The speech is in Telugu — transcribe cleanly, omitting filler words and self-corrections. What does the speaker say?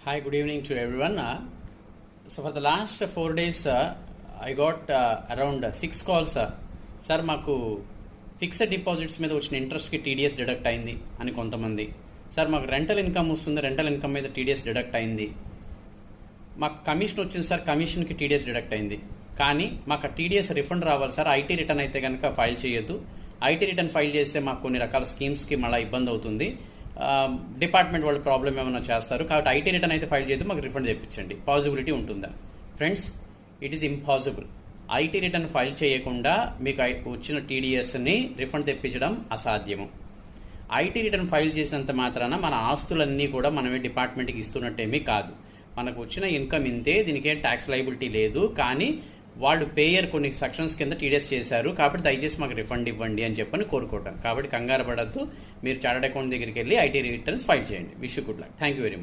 Hi, good evening to everyone. So for the last 4 days, I got around 6 calls. Sir, మాకు ఫిక్స్డ్ డిపాజిట్స్ మీద వచ్చిన ఇంట్రెస్ట్కి టీడీఎస్ డిడక్ట్ అయింది అని కొంతమంది. సార్ మాకు రెంటల్ ఇన్కమ్ వస్తుంది, రెంటల్ ఇన్కమ్ మీద టీడీఎస్ డిడక్ట్ అయింది. మాకు కమిషన్ వచ్చింది సార్, కమిషన్కి టీడీఎస్ డిడక్ట్ అయింది. కానీ మాకు టీడీఎస్ రిఫండ్ రావాలి సార్, ఐటీ రిటర్న్ అయితే కనుక ఫైల్ చేయొద్దు. ఐటీ రిటర్న్ ఫైల్ చేస్తే మాకు కొన్ని రకాల స్కీమ్స్కి మళ్ళీ ఇబ్బంది అవుతుంది, డిపార్ట్మెంట్ వాళ్ళు ప్రాబ్లం ఏమైనా చేస్తారు, కాబట్టి ఐటీ రిటర్న్ అయితే ఫైల్ చేస్తే మాకు రిఫండ్ తెప్పించండి, పాసిబిలిటీ ఉంటుందా? Friends, it is impossible. IT return file చేయకుండా మీకు వచ్చిన టీడీఎస్ని రిఫండ్ తెప్పించడం అసాధ్యము. ఐటీ రిటర్న్ ఫైల్ చేసినంత మాత్రాన మన ఆస్తులన్నీ కూడా మనమే డిపార్ట్మెంట్కి ఇస్తున్నట్టేమీ కాదు. మనకు వచ్చిన ఇన్కమ్ ఇంతే, దీనికేం ట్యాక్స్ లయబిలిటీ లేదు, కానీ వాళ్ళు పేయర్ కొన్ని సెక్షన్స్ కింద టీడీఎస్ చేశారు, కాబట్టి దయచేసి మాకు రిఫండ్ ఇవ్వండి అని చెప్పని కోరుకోవటం. కాబట్టి కంగారు పడద్దు, మీరు చార్టర్డ్ అకౌంట్ దగ్గరికి వెళ్ళి ఐటీ రిటర్న్స్ ఫైల్ చేయండి. Wish you good luck. Thank you very much.